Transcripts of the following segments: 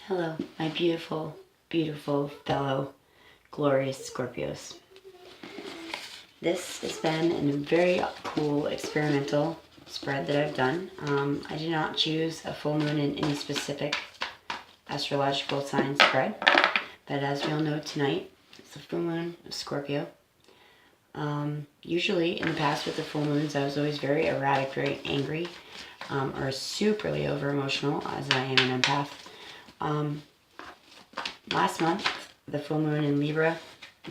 Hello, my beautiful, beautiful fellow glorious Scorpios. This has been a very cool experimental spread that I've done. I did not choose a full moon in any specific astrological sign spread, but as we all know tonight, it's the full moon of Scorpio. Usually in the past with the full moons, I was always very erratic, very angry, or superly over emotional, as I am an empath. Last month, the full moon in Libra,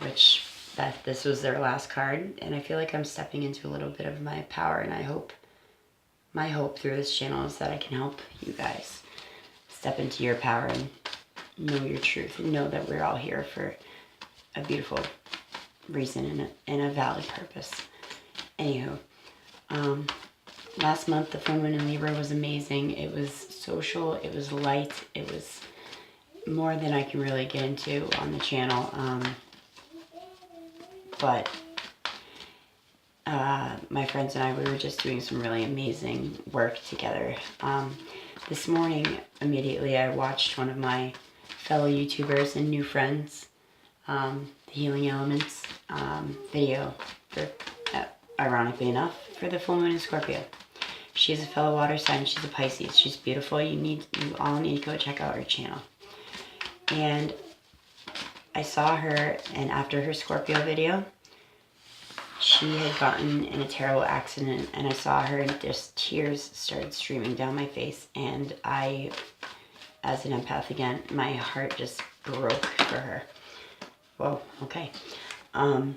which this was their last card, and I feel like I'm stepping into a little bit of my power, and my hope through this channel is that I can help you guys step into your power and know your truth, and know that we're all here for a beautiful reason and a valid purpose. Anywho, last month the full moon in Libra was amazing. It was social, it was light, it was more than I can really get into on the channel, but my friends and I, we were just doing some really amazing work together. This morning, immediately I watched one of my fellow YouTubers and new friends, the Healing Elements video, for, ironically enough, for the full moon in Scorpio. She's a fellow water sign, she's a Pisces, she's beautiful. You all need to go check out her channel. And I saw her, and after her Scorpio video, she had gotten in a terrible accident, and I saw her and just tears started streaming down my face, and I, as an empath again, my heart just broke for her. Whoa, okay. And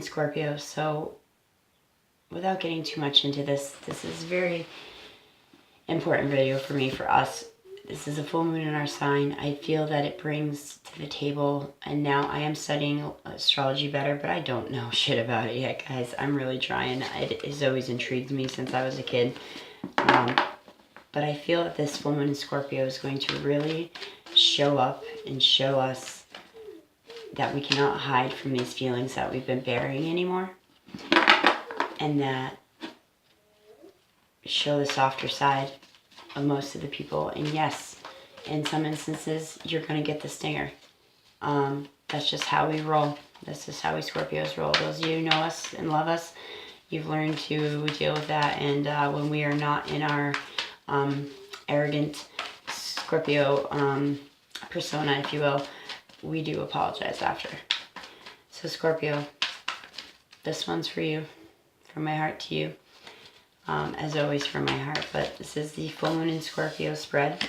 Scorpio, so without getting too much into this is a very important video for me, for us. This is a full moon in our sign. I feel that it brings to the table, and now I am studying astrology better, but I don't know shit about it yet, guys. I'm really trying. It has always intrigued me since I was a kid. But I feel that this full moon in Scorpio is going to really show up and show us that we cannot hide from these feelings that we've been burying anymore, and that show the softer side of most of the people. And yes, in some instances you're gonna get the stinger. That's just how we roll. That's just how we Scorpios roll. Those of you who know us and love us, you've learned to deal with that. And when we are not in our arrogant Scorpio persona, if you will, we do apologize after. So Scorpio, this one's for you, from my heart to you. As always, from my heart. But this is the full moon in Scorpio spread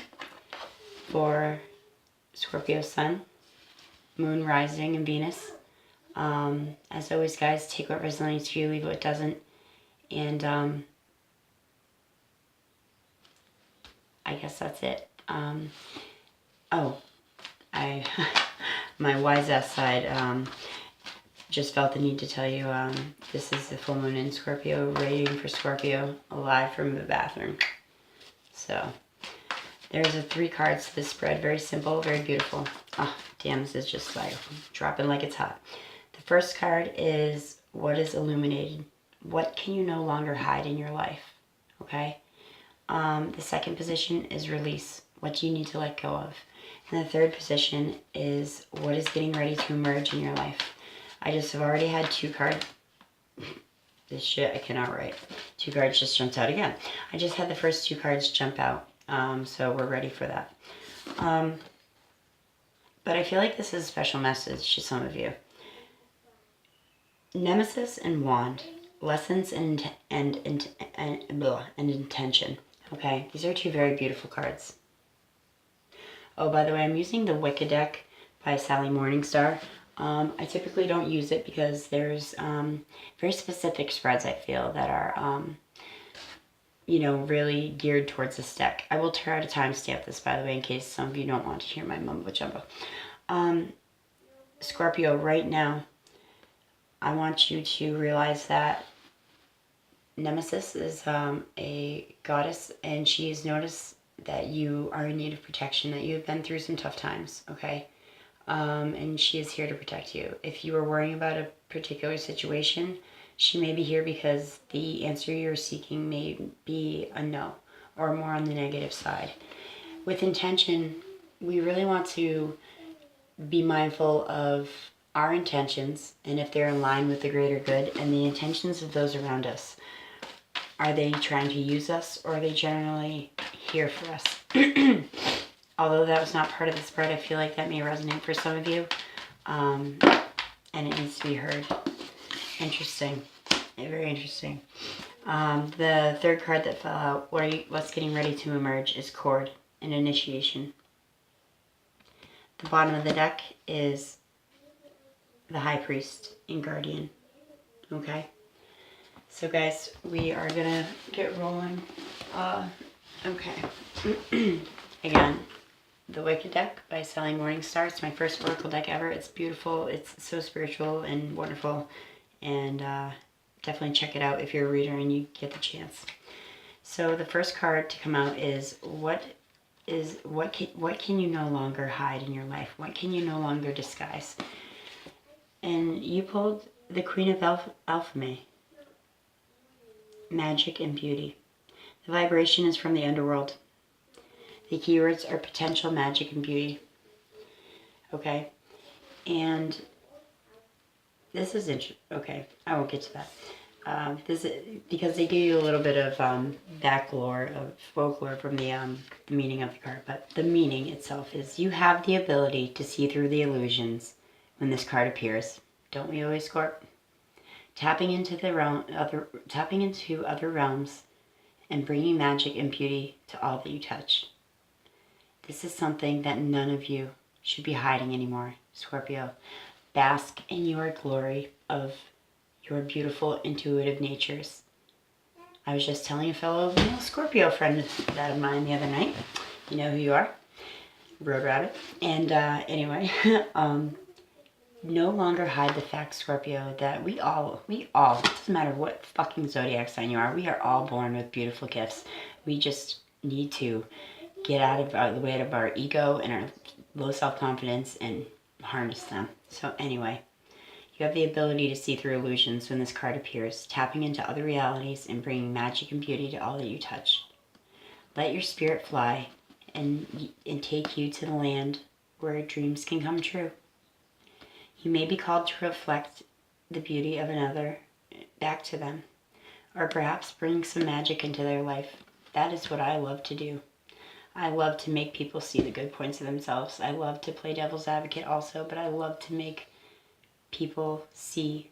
for Scorpio sun, moon, rising, and Venus. As always, guys, take what resonates for you, leave what doesn't. And I guess that's it. My wise ass side, just felt the need to tell you, this is the full moon in Scorpio, rating for Scorpio, live from the bathroom. So there's 3 cards to this spread. Very simple, very beautiful. Oh, damn, this is just like dropping like it's hot. The first card is, what is illuminated? What can you no longer hide in your life? Okay. The second position is release. What do you need to let go of? And the third position is, what is getting ready to emerge in your life? I just have already had 2 cards. This shit I cannot write. 2 cards just jumped out again. I just had the first 2 cards jump out. So we're ready for that. But I feel like this is a special message to some of you. Nemesis and Wand. Lessons and intention. Okay, these are 2 very beautiful cards. Oh, by the way, I'm using the Wicca deck by Sally Morningstar. I typically don't use it because there's very specific spreads, I feel, that are, really geared towards this deck. I will try to timestamp this, by the way, in case some of you don't want to hear my mumbo jumbo. Scorpio, right now, I want you to realize that Nemesis is a goddess, and she has noticed that you are in need of protection, that you have been through some tough times, okay? And she is here to protect you. If you are worrying about a particular situation, she may be here because the answer you're seeking may be a no, or more on the negative side. with intention, we really want to be mindful of our intentions and if they're in line with the greater good and the intentions of those around us. Are they trying to use us, or are they generally here for us? Although that was not part of the spread, I feel like that may resonate for some of you. And it needs to be heard. Interesting. Very interesting. The third card that fell out, what's getting ready to emerge, is cord and initiation. The bottom of the deck is the High Priest and Guardian. Okay? So guys, we are gonna get rolling. Okay. Again, the Wicked deck by Sally Morningstar. It's my first Oracle deck ever. It's beautiful. It's so spiritual and wonderful. And definitely check it out if you're a reader and you get the chance. So the first card to come out is what can you no longer hide in your life? What can you no longer disguise? And you pulled the Queen of Alchemy. Magic and beauty. The vibration is from the underworld. The keywords are potential, magic, and beauty. Okay? And this is interesting. Okay, I won't get to that. This is, because they give you a little bit of backlore, of folklore from the meaning of the card. But the meaning itself is you have the ability to see through the illusions when this card appears. Don't we always, Scorp? Tapping into other realms and bringing magic and beauty to all that you touch. This is something that none of you should be hiding anymore, Scorpio. Bask in your glory of your beautiful intuitive natures. I was just telling a fellow Scorpio friend that of mine the other night. You know who you are, Road Rabbit. And anyway, no longer hide the fact, Scorpio, that we all, it doesn't matter what fucking zodiac sign you are, we are all born with beautiful gifts. We just need to get out of the way of our ego and our low self-confidence and harness them. So anyway, you have the ability to see through illusions when this card appears, tapping into other realities and bringing magic and beauty to all that you touch. Let your spirit fly and take you to the land where dreams can come true. You may be called to reflect the beauty of another back to them, or perhaps bring some magic into their life. That is what I love to do. I love to make people see the good points of themselves. I love to play devil's advocate also, but I love to make people see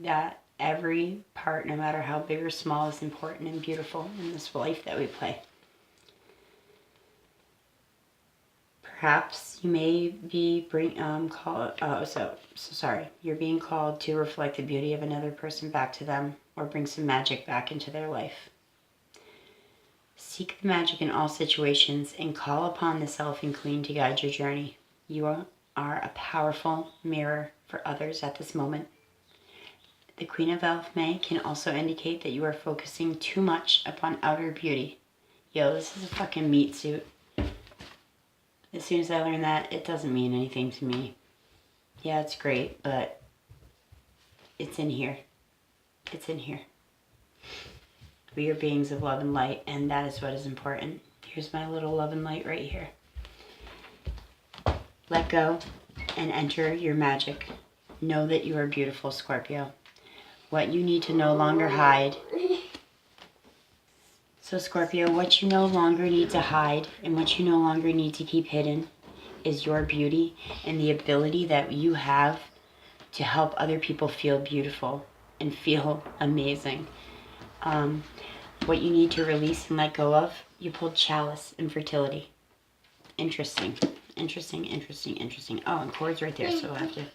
that every part, no matter how big or small, is important and beautiful in this life that we play. Perhaps you may be you're being called to reflect the beauty of another person back to them, or bring some magic back into their life. Seek the magic in all situations and call upon the Selfing Queen to guide your journey. You are a powerful mirror for others at this moment. The Queen of Alchemy can also indicate that you are focusing too much upon outer beauty. Yo, this is a fucking meat suit. As soon as I learned that, it doesn't mean anything to me. Yeah, it's great, but it's in here. It's in here. We are beings of love and light, and that is what is important. Here's my little love and light right here. Let go and enter your magic. Know that you are beautiful, Scorpio. What you need to no longer hide. So Scorpio, what you no longer need to hide and what you no longer need to keep hidden is your beauty and the ability that you have to help other people feel beautiful and feel amazing. What you need to release and let go of, you pulled chalice and fertility. Interesting. Oh, and chords right there, so I'll have to,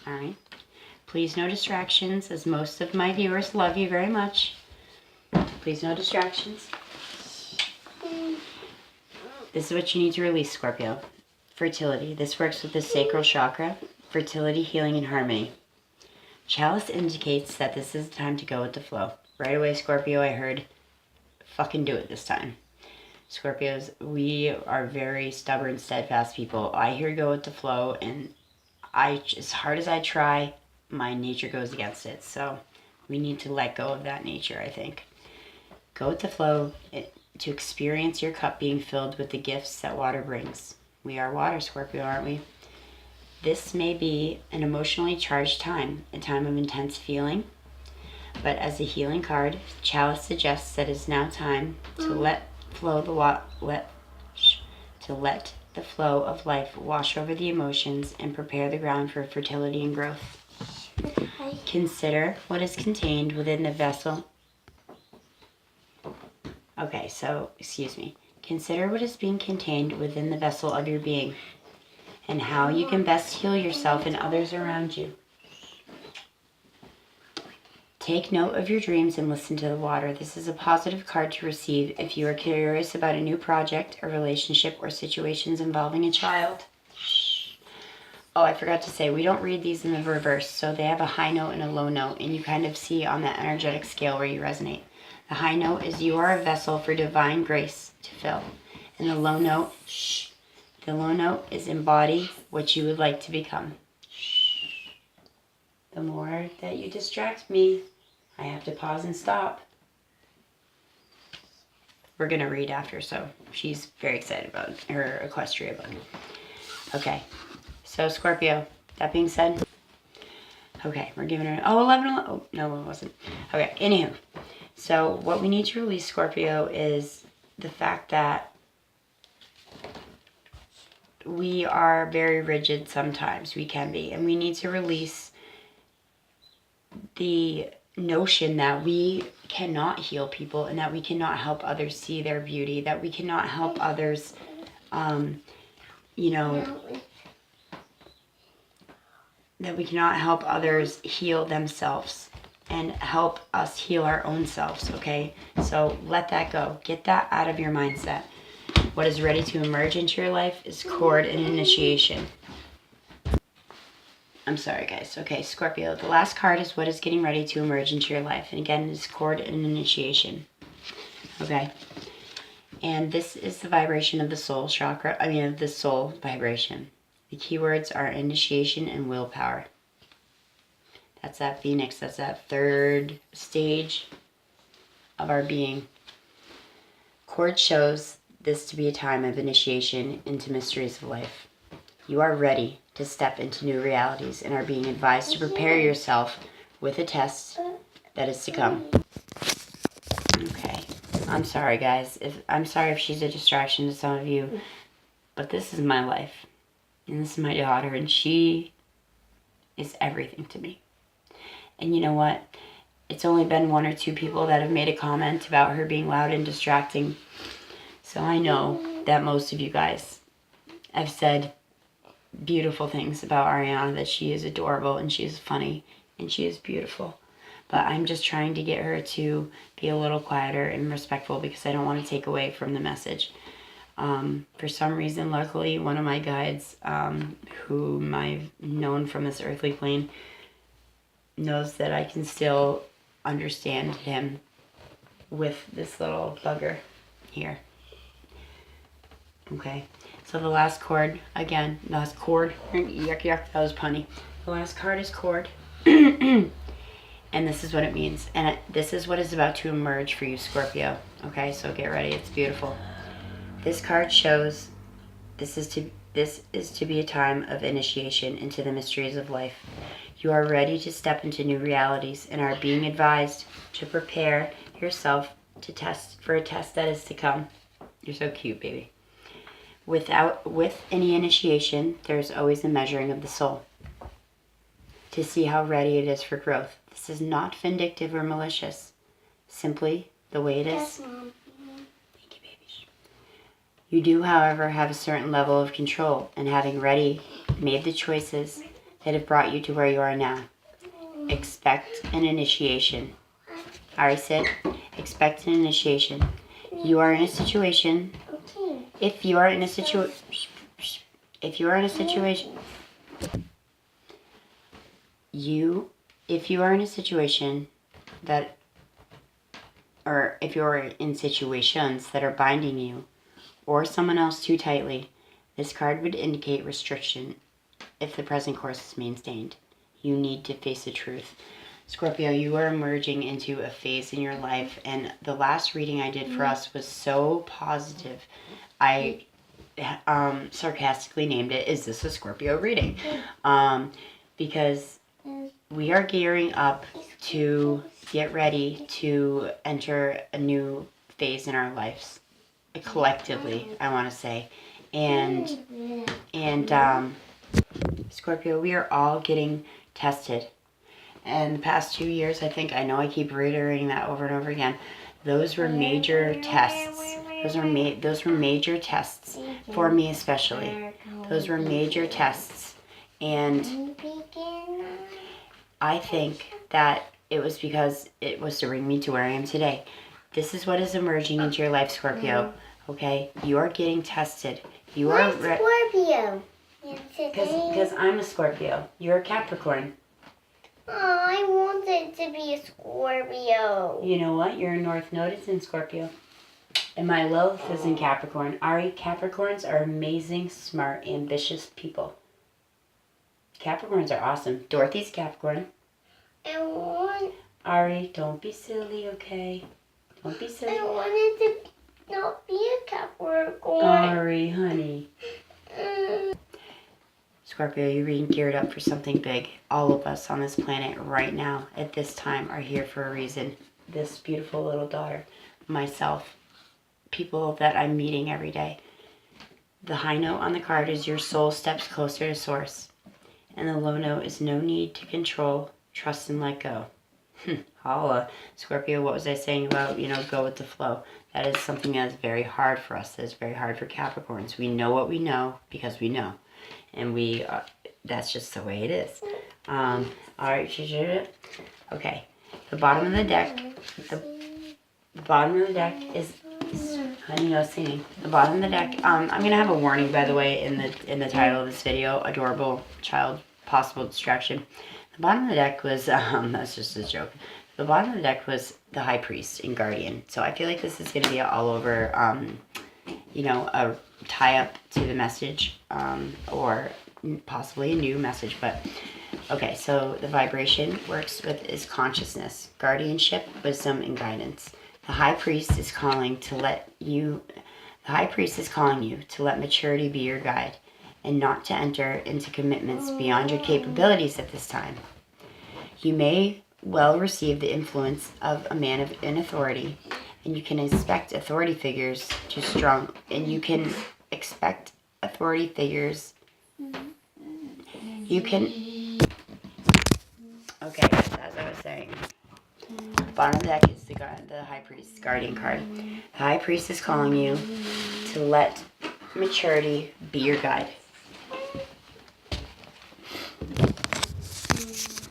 all right. Please no distractions, as most of my viewers love you very much. Please no distractions. This is what you need to release, Scorpio. Fertility. This works with the sacral chakra. Fertility, healing, and harmony. Chalice indicates that this is the time to go with the flow. Right away, Scorpio, I heard, fucking do it this time. Scorpios, we are very stubborn, steadfast people. I hear go with the flow, and as hard as I try, my nature goes against it. So we need to let go of that nature, I think. Go with the flow. to experience your cup being filled with the gifts that water brings. We are water, Scorpio, aren't we? This may be an emotionally charged time, a time of intense feeling, but as a healing card, Chalice suggests that it's now time to let the flow of life wash over the emotions and prepare the ground for fertility and growth. Consider what is contained within the vessel. Okay, so, excuse me. Consider what is being contained within the vessel of your being and how you can best heal yourself and others around you. Take note of your dreams and listen to the water. This is a positive card to receive if you are curious about a new project, a relationship, or situations involving a child. Oh, I forgot to say, we don't read these in the reverse, so they have a high note and a low note, and you kind of see on that energetic scale where you resonate. The high note is you are a vessel for divine grace to fill, and the low note, is embody what you would like to become. The more that you distract me, I have to pause and stop. We're going to read after, so she's very excited about her Equestria book. Okay, so Scorpio, that being said, okay, we're giving her, 11, oh, no, it wasn't. Okay, anywho, so what we need to release, Scorpio, is the fact that we are very rigid sometimes. We can be, and we need to release the notion that we cannot heal people and that we cannot help others see their beauty, that we cannot help others, that we cannot help others heal themselves and help us heal our own selves, okay? So let that go. Get that out of your mindset. What is ready to emerge into your life is cord and initiation. I'm sorry, guys. Okay, Scorpio. The last card is what is getting ready to emerge into your life. And again, it's cord and initiation. Okay. And this is the vibration of the soul chakra. Of the soul vibration. The keywords are initiation and willpower. That's that phoenix. That's that third stage of our being. Cord shows this to be a time of initiation into mysteries of life. You are ready to step into new realities and are being advised to prepare yourself with a test that is to come. Okay. I'm sorry, guys. I'm sorry if she's a distraction to some of you, but this is my life. And this is my daughter, and she is everything to me. And you know what? It's only been 1 or 2 people that have made a comment about her being loud and distracting. So I know that most of you guys have said beautiful things about Ariana, that she is adorable and she is funny and she is beautiful. But I'm just trying to get her to be a little quieter and respectful because I don't want to take away from the message. For some reason, luckily, one of my guides, whom I've known from this earthly plane, knows that I can still understand him with this little bugger here. Okay, so the last chord, again, last chord, yuck, that was punny. The last card is cord, and this is what it means, and this is what is about to emerge for you, Scorpio. Okay, so get ready, it's beautiful. This card shows this is to be a time of initiation into the mysteries of life. You are ready to step into new realities and are being advised to prepare yourself for a test that is to come. You're so cute, baby. With any initiation, there's always a measuring of the soul to see how ready it is for growth. This is not vindictive or malicious, simply the way it is. Yes, Mom. Thank you, baby. You do, however, have a certain level of control, and having made the choices that have brought you to where you are now. Expect an initiation. Ari said, expect an initiation. You are in a situation. If you are in a situation that, or if you're in situations that are binding you or someone else too tightly, this card would indicate restriction if the present course is maintained. You need to face the truth. Scorpio, you are emerging into a phase in your life, and the last reading I did for us was so positive. I sarcastically named it, "Is this a Scorpio reading?" Because we are gearing up to get ready to enter a new phase in our lives, collectively, I want to say. And Scorpio, we are all getting tested. And the past 2 years, I know I keep reiterating that over and over again. Those were major tests. Those were major tests for me, especially. Those were major tests, and I think that it was because it was to bring me to where I am today. This is what is emerging into your life, Scorpio. Okay, you are getting tested. You are Scorpio. Because I'm a Scorpio. You're a Capricorn. Oh, I wanted to be a Scorpio. You know what? Your North Node is in Scorpio. And my Lilith is in Capricorn. Ari, Capricorns are amazing, smart, ambitious people. Capricorns are awesome. Dorothy's Capricorn. Ari, don't be silly, okay? Don't be silly. I wanted to not be a Capricorn. Ari, honey. Scorpio, you're being geared up for something big. All of us on this planet right now at this time are here for a reason. This beautiful little daughter, myself, people that I'm meeting every day. The high note on the card is your soul steps closer to source. And the low note is no need to control, trust and let go. Holla. Scorpio, what was I saying about, go with the flow? That is something that is very hard for us. That is very hard for Capricorns. We know what we know because we know. And that's just the way it is. All right. Okay. The bottom of the deck, the bottom of the deck is honey, no singing. The bottom of the deck, I'm going to have a warning, by the way, in the title of this video, adorable child, possible distraction. The bottom of the deck was, that's just a joke. The bottom of the deck was the High Priest in Guardian. So I feel like this is going to be all over, a tie-up to the message, or possibly a new message. But, okay, so the vibration is consciousness, guardianship, wisdom, and guidance. The High Priest is calling you to let maturity be your guide and not to enter into commitments beyond your capabilities at this time. You may well receive the influence of a man in authority, and you can expect authority figures to strong, and you can expect authority figures. Okay, as I was saying, bottom of the deck is the High Priest Guardian card. The High Priest is calling you to let maturity be your guide.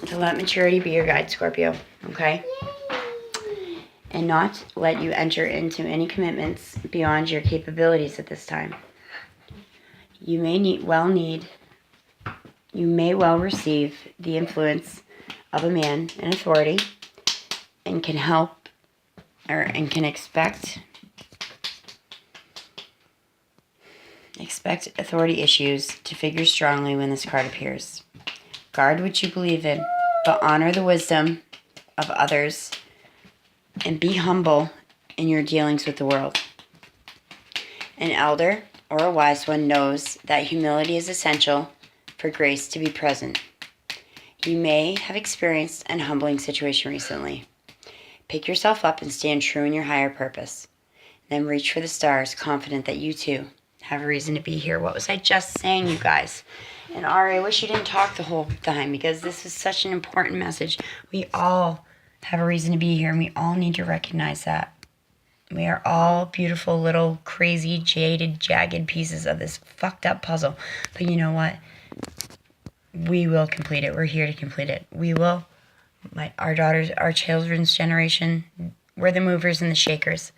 To let maturity be your guide, Scorpio, okay? And not let you enter into any commitments beyond your capabilities at this time. You may well receive the influence of a man in authority and can expect authority issues to figure strongly when this card appears. Guard what you believe in, but honor the wisdom of others and be humble in your dealings with the world. An elder or a wise one knows that humility is essential for grace to be present. You may have experienced an humbling situation recently. Pick yourself up and stand true in your higher purpose. Then reach for the stars, confident that you too have a reason to be here. What was I just saying, you guys? And Ari, I wish you didn't talk the whole time because this is such an important message. We all have a reason to be here, and we all need to recognize that. We are all beautiful little crazy, jaded, jagged pieces of this fucked up puzzle. But you know what? We will complete it. We're here to complete it. We will. Our daughters, our children's generation, we're the movers and the shakers.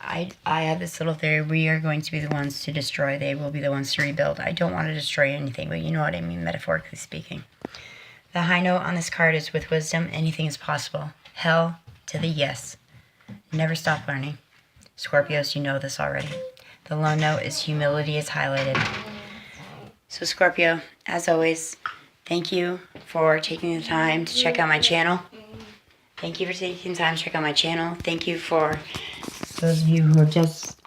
I have this little theory. We are going to be the ones to destroy. They will be the ones to rebuild. I don't want to destroy anything, but you know what I mean, metaphorically speaking. The high note on this card is with wisdom, anything is possible. Hell to the yes. Never stop learning. Scorpios, you know this already. The low note is humility is highlighted. So Scorpio, as always, thank you for taking the time to check out my channel. Thank you for taking time to check out my channel. Thank you for those of you who have just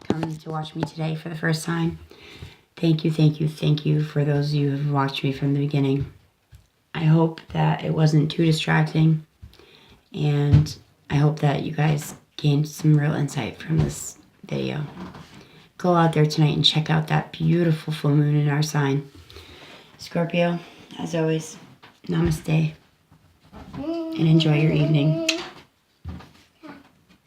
come to watch me today for the first time. Thank you for those of you who have watched me from the beginning. I hope that it wasn't too distracting, and I hope that you guys gained some real insight from this video. Go out there tonight and check out that beautiful full moon in our sign. Scorpio, as always, namaste, and enjoy your evening.